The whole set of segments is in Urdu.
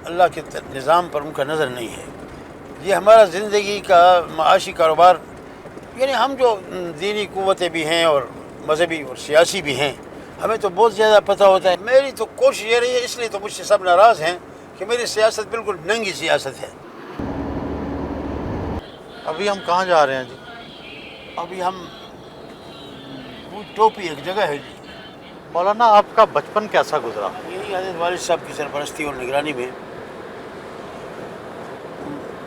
اللہ کے نظام پر ان کا نظر نہیں ہے. یہ ہمارا زندگی کا معاشی کاروبار، یعنی ہم جو دینی قوتیں بھی ہیں اور مذہبی اور سیاسی بھی ہیں، ہمیں تو بہت زیادہ پتہ ہوتا ہے. میری تو کوشش یہ رہی ہے، اس لیے تو مجھ سے سب ناراض ہیں کہ میری سیاست بالکل ننگی سیاست ہے. ابھی ہم کہاں جا رہے ہیں جی؟ ابھی ہم ٹوپی ایک جگہ ہے جی. مولانا آپ کا بچپن کیسا گزرا؟ یہی حضرت والد صاحب کی سرپرستی اور نگرانی میں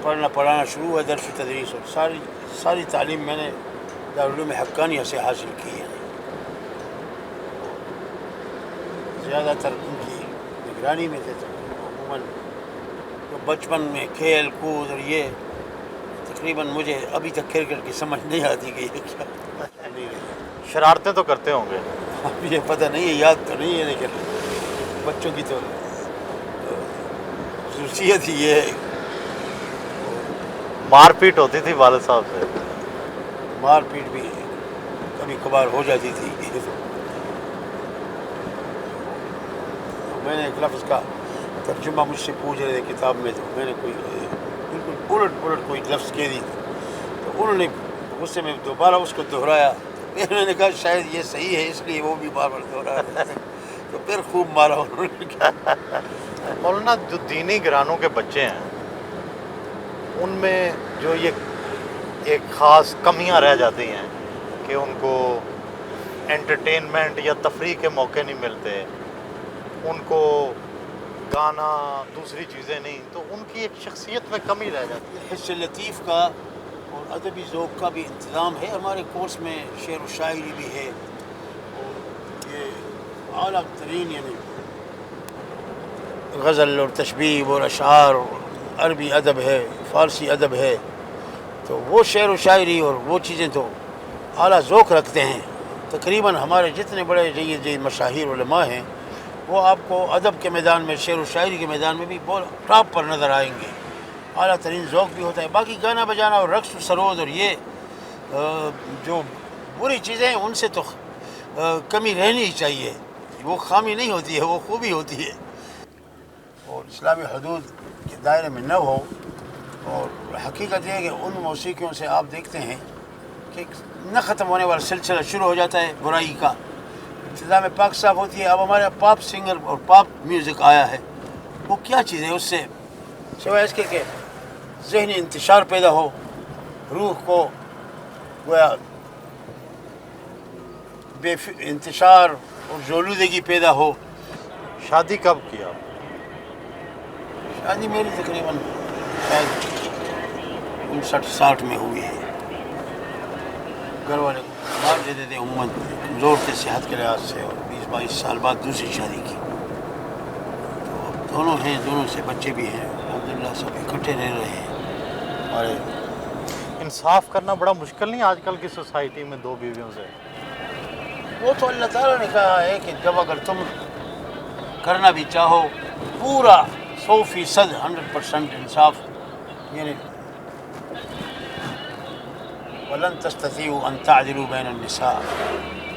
پڑھنا پڑھانا شروع ہے، درس و تدریس، اور ساری تعلیم میں نے دارالعلوم حقانیہ سے حاصل کی ہے. زیادہ تر ان کی نگرانی میں تھے، تو عموماً تو بچپن میں کھیل کود اور یہ تقریباً مجھے ابھی تک کرکٹ کی سمجھ نہیں آتی کہ یہ کیا نہیں رہی. شرارتیں تو کرتے ہوں گے؟ اب یہ پتہ نہیں ہے، یاد تو نہیں ہے، لیکن بچوں کی تو خصوصیت ہی یہ ہے. مار پیٹ ہوتی تھی والد صاحب سے؟ مار پیٹ بھی کبھی کبھار ہو جاتی تھی. میں نے ایک لفظ کا ترجمہ مجھ سے پوچھ رہے تھے کتاب میں، تو میں نے کوئی بالکل الٹ کوئی لفظ کہہ دی، تو انہوں نے غصے میں دوبارہ اس کو دہرایا. میں نے کہا شاید یہ صحیح ہے، اس لیے وہ بھی بار بار دہرا رہے تھے. تو پھر خوب مارا انہوں نے. مولانا جو دینی گھرانوں کے بچے ہیں ان میں جو یہ ایک خاص کمیاں رہ جاتی ہیں کہ ان کو انٹرٹینمنٹ یا تفریح کے موقع نہیں ملتے، ان کو گانا دوسری چیزیں نہیں، تو ان کی ایک شخصیت میں کمی رہ جاتی ہے. حس لطیف کا اور ادبی ذوق کا بھی انتظام ہے ہمارے کورس میں. شعر و شاعری بھی ہے، اور یہ اعلیٰ ترین یعنی غزل اور تشبیب اور اشعار اور عربی ادب ہے، فارسی ادب ہے. تو وہ شعر و شاعری اور وہ چیزیں تو اعلیٰ ذوق رکھتے ہیں. تقریباً ہمارے جتنے بڑے جید مشاہیر علماء ہیں وہ آپ کو ادب کے میدان میں، شعر و شاعری کے میدان میں بھی بہت ٹاپ پر نظر آئیں گے. اعلیٰ ترین ذوق بھی ہوتا ہے. باقی گانا بجانا اور رقص و سرود اور یہ جو بری چیزیں ہیں ان سے تو کمی رہنی ہی چاہیے. وہ خامی نہیں ہوتی ہے، وہ خوبی ہوتی ہے. اور اسلامی حدود کے دائرے میں نہ ہو. اور حقیقت یہ ہے کہ ان موسیقیوں سے آپ دیکھتے ہیں کہ نہ ختم ہونے والا سلسلہ شروع ہو جاتا ہے برائی کا. ابتدا میں پاک صاف ہوتی ہے، اب ہمارے پاپ سنگر اور پاپ میوزک آیا ہے. وہ کیا چیز ہے؟ اس سے سوائے اس کے کہ ذہنی انتشار پیدا ہو، روح کو گویا انتشار اور جولودگی پیدا ہو. شادی کب کیا؟ شادی میری تقریباً 59-60 میں ہوئی ہے. گھر والے مار دیتے تھے عموماً، کمزور تھے صحت کے لحاظ سے، اور 20-22 سال بعد دوسری شادی کی. تو اب دونوں ہیں، دونوں سے بچے بھی ہیں الحمدللہ، سب اکٹھے رہ رہے ہیں ہمارے. انصاف کرنا بڑا مشکل نہیں آج کل کی سوسائٹی میں دو بیویوں سے؟ وہ تو اللہ تعالیٰ نے کہا ہے کہ جب اگر تم کرنا بھی چاہو پورا 100% 100% انصاف، یعنی وَلَن تَسْتَطِيعُوا أَن تَعْدِلُوا بَيْنَ النِّسَاءِ،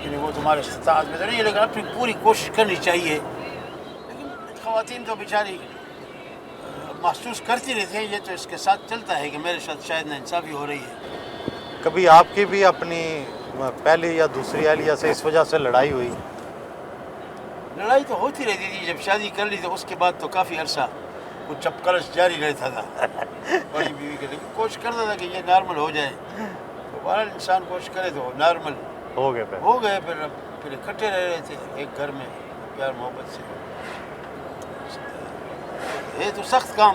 یعنی وہ تمہارے استطاعت میں تو نہیں ہے، لیکن اپنی پوری کوشش کرنی چاہیے. لیکن خواتین تو بیچاری محسوس کرتی رہتی ہیں. یہ تو اس کے ساتھ چلتا ہے کہ میرے ساتھ شاید ناانصافی ہو رہی ہے. کبھی آپ کی بھی اپنی پہلی یا دوسری اہلیہ سے اس وجہ سے لڑائی ہوئی؟ لڑائی تو ہوتی رہتی تھی. جب شادی کر لی تو اس کے بعد تو کافی عرصہ کچھ چپکلش جاری رہتا تھا بڑی بیوی کے. لیکن کوشش کرتا تھا کہ یہ نارمل ہو جائے. تو بہرحال انسان کوشش کرے تو نارمل ہو گئے پھر اکٹھے رہ رہے تھے ایک گھر میں پیار محبت سے. یہ تو سخت کام.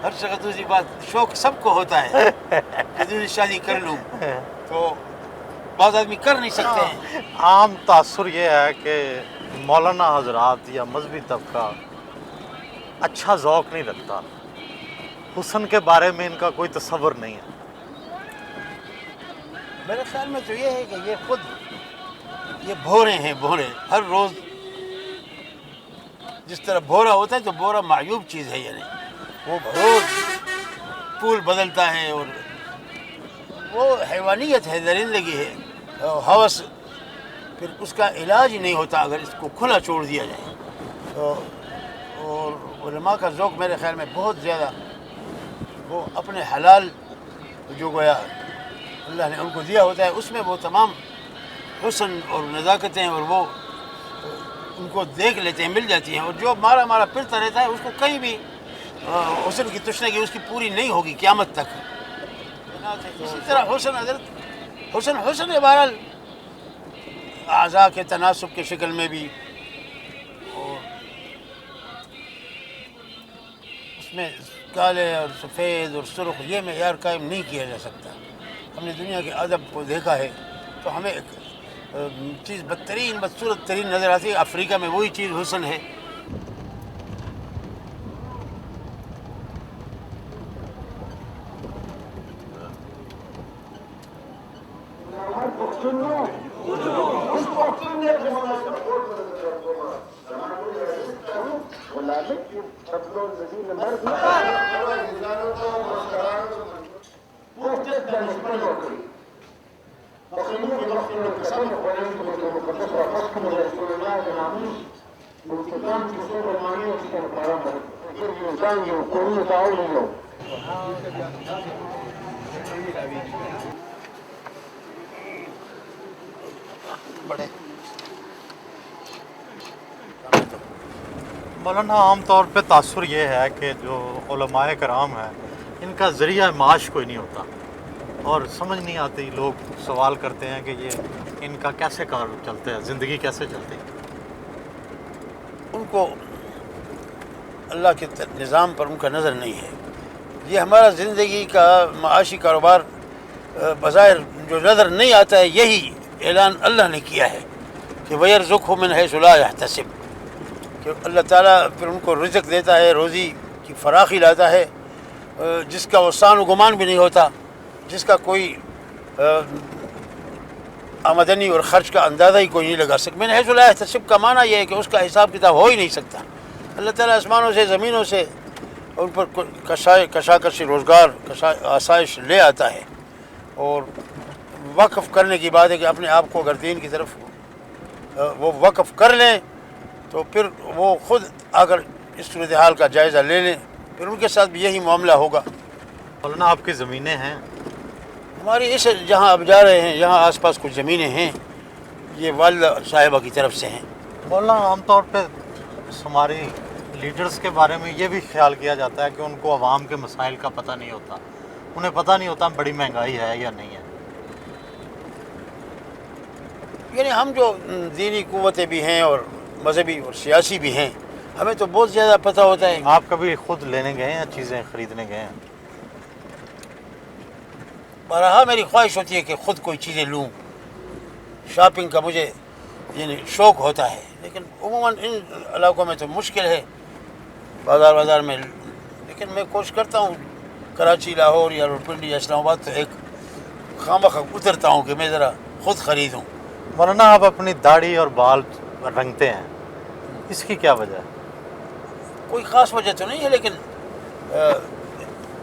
ہر جگہ دوسری بات، شوق سب کو ہوتا ہے کہ دوسری شادی کر لوں، تو بعض آدمی کر نہیں سکتے ہیں. عام تاثر یہ ہے کہ مولانا حضرات یا مذہبی طبقہ اچھا ذوق نہیں رکھتا، حسن کے بارے میں ان کا کوئی تصور نہیں ہے. میرے خیال میں تو یہ ہے کہ یہ خود یہ بھورے ہیں. بھورے ہر روز جس طرح بھورا ہوتا ہے تو بھورا معیوب چیز ہے. یعنی وہ روز پھول بدلتا ہے، اور وہ حیوانیت ہے، درندگی ہے، ہوس. پھر اس کا علاج ہی نہیں ہوتا اگر اس کو کھلا چھوڑ دیا جائے. اور علماء کا ذوق میرے خیال میں بہت زیادہ، وہ اپنے حلال جو گویا اللہ نے ان کو دیا ہوتا ہے اس میں وہ تمام حسن اور نزاکتیں اور وہ ان کو دیکھ لیتے ہیں، مل جاتی ہیں، اور جو مارا پھرتا رہتا ہے اس کو کہیں بھی حسن کی تشنگی اس کی پوری نہیں ہوگی قیامت تک۔ اسی طرح حسن ہے بہرحال اعضاء کے تناسب کے شکل میں بھی، اور اس میں کالے اور سفید اور سرخ یہ معیار قائم نہیں کیا جا سکتا۔ ہم نے دنیا کے ادب کو دیکھا ہے تو ہمیں ایک چیز بدصورت ترین نظر آتی ہے، افریقہ میں وہی چیز حسن ہے۔ مولانا عام طور پہ تاثر یہ ہے کہ جو علماء کرام ہیں ان کا ذریعہ معاش کوئی نہیں ہوتا، اور سمجھ نہیں آتی، لوگ سوال کرتے ہیں کہ یہ ان کا کیسے کار چلتے ہیں، زندگی کیسے چلتی ہے؟ ان کو اللہ کے نظام پر ان کا نظر نہیں ہے۔ یہ ہمارا زندگی کا معاشی کاروبار بظاہر جو نظر نہیں آتا ہے، یہی اعلان اللہ نے کیا ہے کہ وَيَرْزُقْهُ مِنْ حَيْثُ لَا يَحْتَسِبْ، کہ اللہ تعالیٰ پھر ان کو رزق دیتا ہے، روزی کی فراخی لاتا ہے جس کا وہ سان و گمان بھی نہیں ہوتا، جس کا کوئی آمدنی اور خرچ کا اندازہ ہی کوئی نہیں لگا سکتا۔ مِنْ حَيْثُ لَا يَحْتَسِبْ کا معنی یہ ہے کہ اس کا حساب کتاب ہو ہی نہیں سکتا۔ اللہ تعالیٰ آسمانوں سے زمینوں سے ان پر کشاکش روزگار آسائش لے آتا ہے، اور وقف کرنے کی بات ہے کہ اپنے آپ کو اگر دین کی طرف وہ وقف کر لیں تو پھر وہ خود اگر اس صورتحال کا جائزہ لے لیں، پھر ان کے ساتھ بھی یہی معاملہ ہوگا۔ مولانا آپ کی زمینیں ہیں؟ ہماری اس جہاں اب جا رہے ہیں یہاں آس پاس کچھ زمینیں ہیں، یہ والدہ صاحبہ کی طرف سے ہیں۔ مولانا عام طور پہ ہماری لیڈرز کے بارے میں یہ بھی خیال کیا جاتا ہے کہ ان کو عوام کے مسائل کا پتہ نہیں ہوتا، انہیں پتہ نہیں ہوتا بڑی مہنگائی ہے یا نہیں ہے۔ یعنی ہم جو دینی قوتیں بھی ہیں اور مذہبی اور سیاسی بھی ہیں، ہمیں تو بہت زیادہ پتہ ہوتا ہے۔ آپ کبھی خود لینے گئے ہیں، چیزیں خریدنے گئے ہیں؟ بارہا میری خواہش ہوتی ہے کہ خود کوئی چیزیں لوں، شاپنگ کا مجھے یعنی شوق ہوتا ہے، لیکن عموماً ان علاقوں میں تو مشکل ہے بازار میں، لیکن میں کوشش کرتا ہوں کراچی، لاہور یا راولپنڈی یا اسلام آباد تو ایک خامخواہ اترتا ہوں کہ میں ذرا خود خریدوں۔ مولانا آپ اپنی داڑھی اور بال رنگتے ہیں، اس کی کیا وجہ ہے؟ کوئی خاص وجہ تو نہیں ہے، لیکن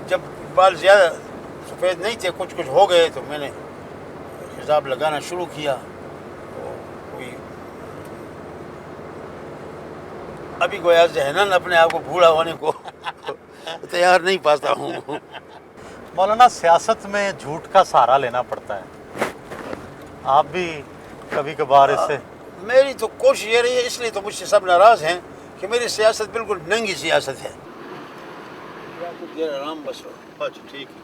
جب بال زیادہ سفید نہیں تھے، کچھ ہو گئے تو میں نے حساب لگانا شروع کیا۔ تو کوئی ابھی گویا ذہناً اپنے آپ کو بوڑھا ہونے کو تیار نہیں پاتا ہوں۔ مولانا سیاست میں جھوٹ کا سہارا لینا پڑتا ہے، آپ بھی کبھی کبھار اس سے؟ میری تو کوشش یہ رہی ہے، اس لیے تو مجھ سے سب ناراض ہیں کہ میری سیاست بالکل ننگی سیاست ہے۔ دیر آرام بس ہو، ٹھیک ہے۔